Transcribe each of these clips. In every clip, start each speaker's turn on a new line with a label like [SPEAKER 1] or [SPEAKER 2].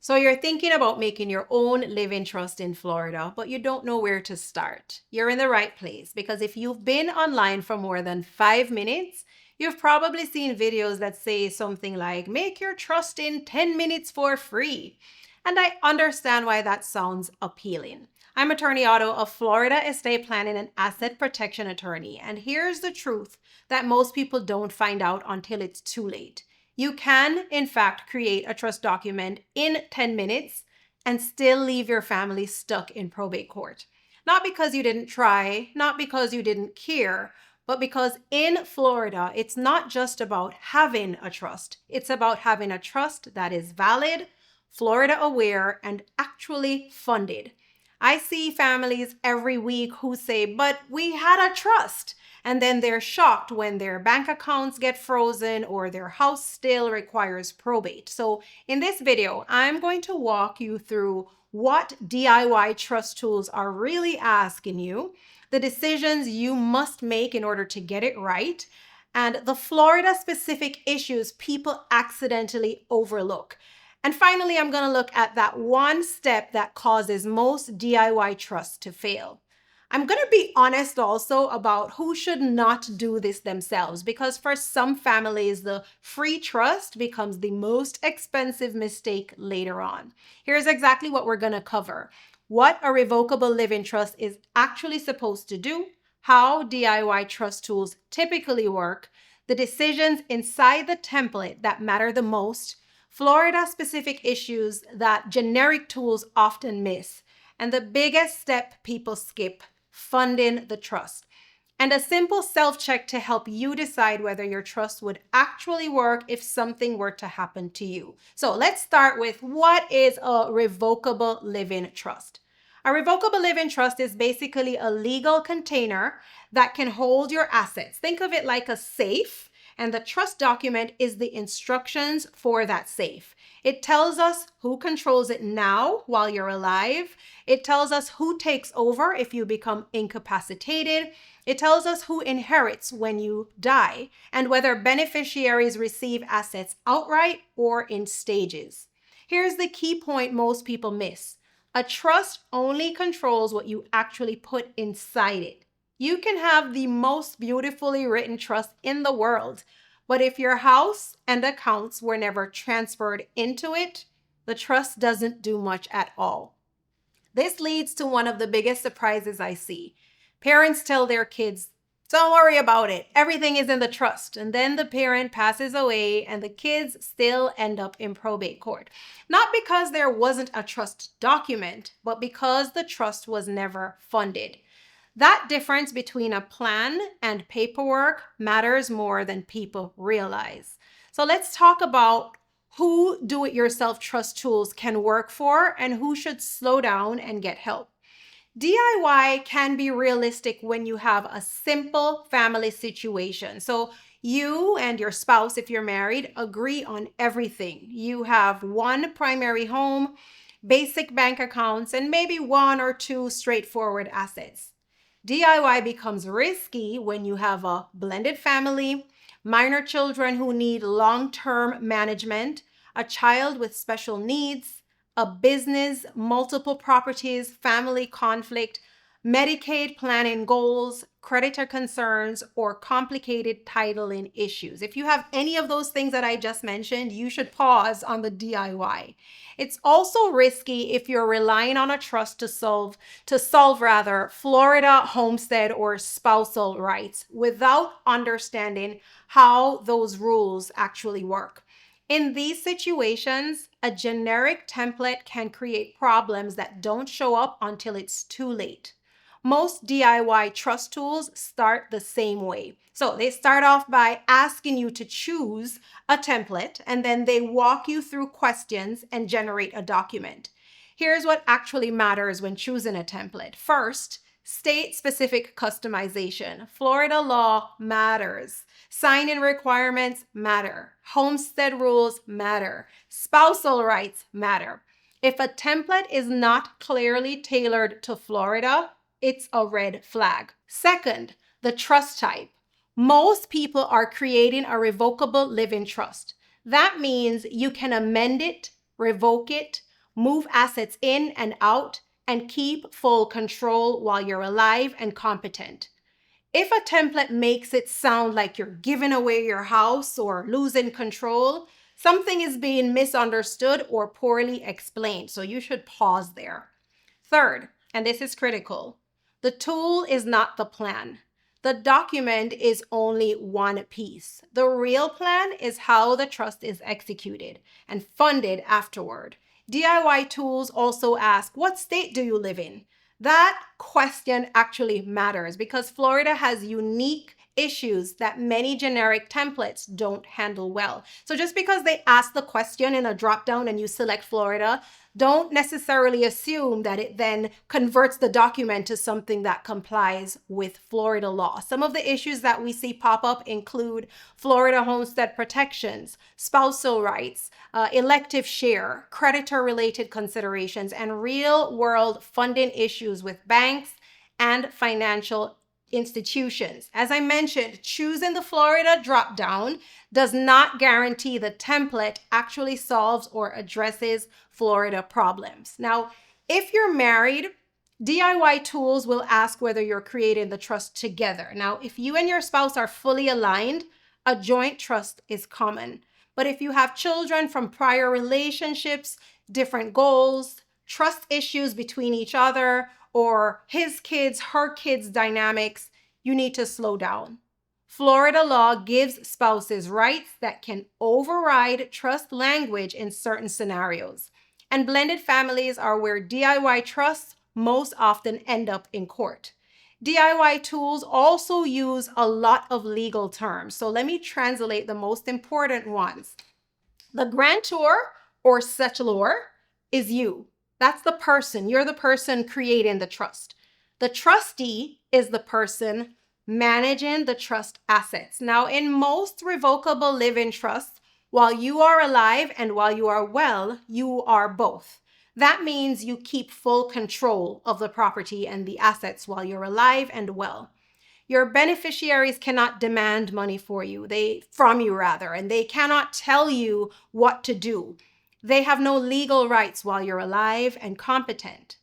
[SPEAKER 1] So you're thinking about making your own living trust in Florida, but you don't know where to start. You're in the right place because if you've been online for more than 5 minutes, you've probably seen videos that say something like, make your trust in 10 minutes for free. And I understand why that sounds appealing. I'm Attorney Otto, a Florida estate planning and asset protection attorney. And here's the truth that most people don't find out until it's too late. You can, in fact, create a trust document in 10 minutes and still leave your family stuck in probate court. Not because you didn't try, not because you didn't care, but because in Florida, it's not just about having a trust. It's about having a trust that is valid, Florida aware, and actually funded. I see families every week who say, but we had a trust. And then they're shocked when their bank accounts get frozen or their house still requires probate. So in this video, I'm going to walk you through what DIY trust tools are really asking you, the decisions you must make in order to get it right, and the Florida specific issues people accidentally overlook. And finally, I'm going to look at that one step that causes most DIY trusts to fail. I'm going to be honest also about who should not do this themselves, because for some families, the free trust becomes the most expensive mistake later on. Here's exactly what we're going to cover: what a revocable living trust is actually supposed to do, how DIY trust tools typically work, the decisions inside the template that matter the most, Florida-specific issues that generic tools often miss, and the biggest step people skip: funding the trust, and a simple self-check to help you decide whether your trust would actually work if something were to happen to you. So let's start with, what is a revocable living trust? A revocable living trust is basically a legal container that can hold your assets. Think of it like a safe, and the trust document is the instructions for that safe. It tells us who controls it now while you're alive. It tells us who takes over if you become incapacitated. It tells us who inherits when you die, and whether beneficiaries receive assets outright or in stages. Here's the key point most people miss: a trust only controls what you actually put inside it. You can have the most beautifully written trust in the world, but if your house and accounts were never transferred into it, the trust doesn't do much at all. This leads to one of the biggest surprises I see. Parents tell their kids, don't worry about it, everything is in the trust. And then the parent passes away and the kids still end up in probate court. Not because there wasn't a trust document, but because the trust was never funded. That difference between a plan and paperwork matters more than people realize. So let's talk about who do-it-yourself trust tools can work for and who should slow down and get help. DIY can be realistic when you have a simple family situation. So you and your spouse, if you're married, agree on everything. You have one primary home, basic bank accounts, and maybe one or two straightforward assets. DIY becomes risky when you have a blended family, minor children who need long-term management, a child with special needs, a business, multiple properties, family conflict, Medicaid planning goals, creditor concerns, or complicated titling issues. If you have any of those things that I just mentioned, you should pause on the DIY. It's also risky if you're relying on a trust to solve Florida homestead or spousal rights without understanding how those rules actually work. In these situations, a generic template can create problems that don't show up until it's too late. Most DIY trust tools start the same way. So they start off by asking you to choose a template, and then they walk you through questions and generate a document. Here's what actually matters when choosing a template. First, state-specific customization. Florida law matters. Sign-in requirements matter. Homestead rules matter. Spousal rights matter. If a template is not clearly tailored to Florida, it's a red flag. Second, the trust type. Most people are creating a revocable living trust. That means you can amend it, revoke it, move assets in and out, and keep full control while you're alive and competent. If a template makes it sound like you're giving away your house or losing control, something is being misunderstood or poorly explained, so you should pause there. Third, and this is critical, the tool is not the plan. The document is only one piece. The real plan is how the trust is executed and funded afterward. DIY tools also ask, what state do you live in? That question actually matters because Florida has unique issues that many generic templates don't handle well. So just because they ask the question in a drop-down and you select Florida, don't necessarily assume that it then converts the document to something that complies with Florida law. Some of the issues that we see pop up include Florida homestead protections, spousal rights, elective share, creditor-related considerations, and real-world funding issues with banks and financial institutions. As I mentioned, choosing the Florida drop-down does not guarantee the template actually solves or addresses Florida problems. Now, if you're married, DIY tools will ask whether you're creating the trust together. Now, if you and your spouse are fully aligned, a joint trust is common. But if you have children from prior relationships, different goals, trust issues between each other, or his kids, her kids dynamics, you need to slow down. Florida law gives spouses rights that can override trust language in certain scenarios. And blended families are where DIY trusts most often end up in court. DIY tools also use a lot of legal terms. So let me translate the most important ones. The grantor or settlor is you. That's the person. You're the person creating the trust. The trustee is the person managing the trust assets. Now, in most revocable live-in trusts, while you are alive and while you are well, you are both. That means you keep full control of the property and the assets while you're alive and well. Your beneficiaries cannot demand money from you, and they cannot tell you what to do. They have no legal rights while you're alive and competent.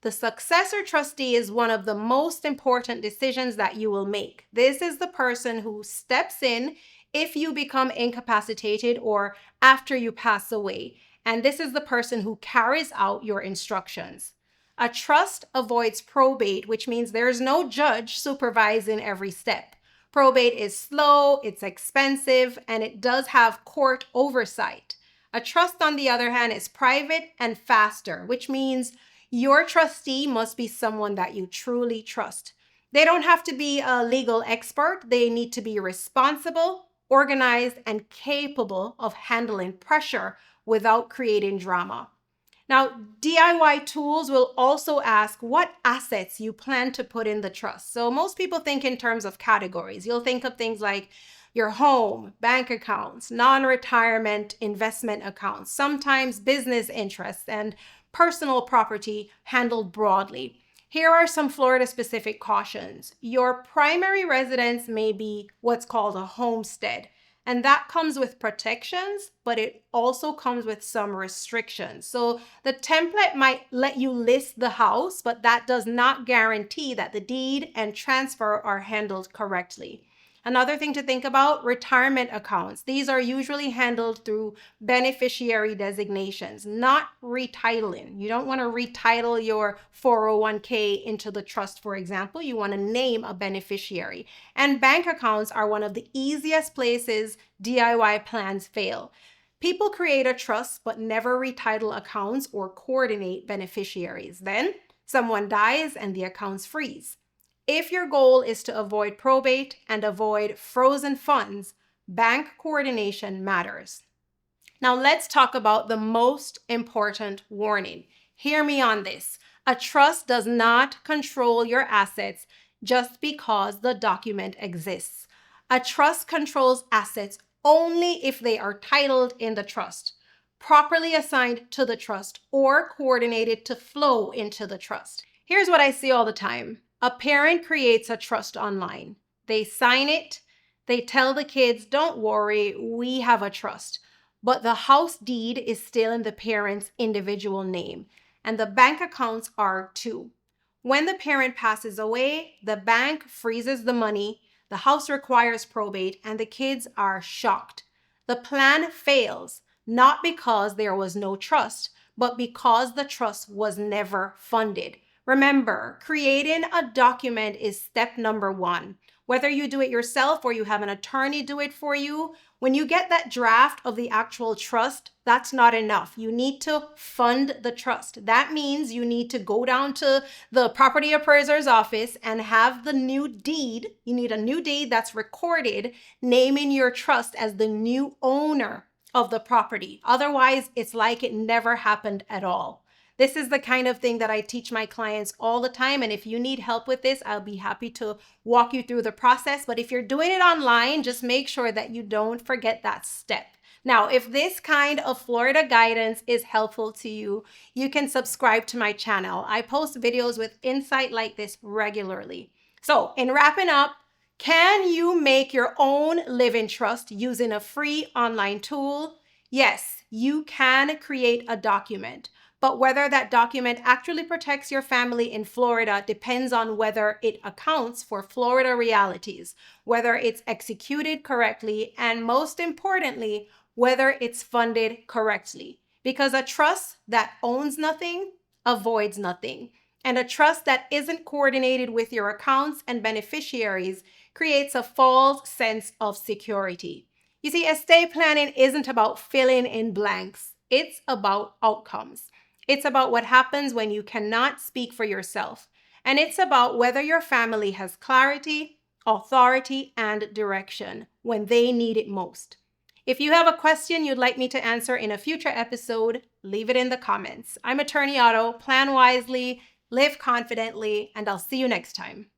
[SPEAKER 1] The successor trustee is one of the most important decisions that you will make. This is the person who steps in if you become incapacitated or after you pass away. And this is the person who carries out your instructions. A trust avoids probate, which means there's no judge supervising every step. Probate is slow, it's expensive, and it does have court oversight. A trust, on the other hand, is private and faster, which means your trustee must be someone that you truly trust. They don't have to be a legal expert. They need to be responsible, organized, and capable of handling pressure without creating drama. Now, DIY tools will also ask what assets you plan to put in the trust. So most people think in terms of categories. You'll think of things like your home, bank accounts, non-retirement investment accounts, sometimes business interests, and personal property handled broadly. Here are some Florida-specific cautions. Your primary residence may be what's called a homestead, and that comes with protections, but it also comes with some restrictions. So the template might let you list the house, but that does not guarantee that the deed and transfer are handled correctly. Another thing to think about, retirement accounts. These are usually handled through beneficiary designations, not retitling. You don't want to retitle your 401k into the trust, for example. You want to name a beneficiary. And bank accounts are one of the easiest places DIY plans fail. People create a trust but never retitle accounts or coordinate beneficiaries. Then someone dies and the accounts freeze. If your goal is to avoid probate and avoid frozen funds, bank coordination matters. Now let's talk about the most important warning. Hear me on this. A trust does not control your assets just because the document exists. A trust controls assets only if they are titled in the trust, properly assigned to the trust, or coordinated to flow into the trust. Here's what I see all the time. A parent creates a trust online. They sign it. They tell the kids, don't worry, we have a trust. but the house deed is still in the parent's individual name, and the bank accounts are too. When the parent passes away, the bank freezes the money, the house requires probate, and the kids are shocked. The plan fails, not because there was no trust, but because the trust was never funded. Remember, creating a document is step number one. Whether you do it yourself or you have an attorney do it for you, when you get that draft of the actual trust, that's not enough. You need to fund the trust. That means you need to go down to the property appraiser's office and have the new deed. You need a new deed that's recorded, naming your trust as the new owner of the property. Otherwise, it's like it never happened at all. This is the kind of thing that I teach my clients all the time. And if you need help with this, I'll be happy to walk you through the process. But if you're doing it online, just make sure that you don't forget that step. Now, if this kind of Florida guidance is helpful to you, you can subscribe to my channel. I post videos with insight like this regularly. So in wrapping up, can you make your own living trust using a free online tool? Yes, you can create a document. But whether that document actually protects your family in Florida depends on whether it accounts for Florida realities, whether it's executed correctly, and most importantly, whether it's funded correctly. Because a trust that owns nothing avoids nothing. And a trust that isn't coordinated with your accounts and beneficiaries creates a false sense of security. You see, estate planning isn't about filling in blanks. It's about outcomes. It's about what happens when you cannot speak for yourself. And it's about whether your family has clarity, authority, and direction when they need it most. If you have a question you'd like me to answer in a future episode, leave it in the comments. I'm Attorney Otto. Plan wisely, live confidently, and I'll see you next time.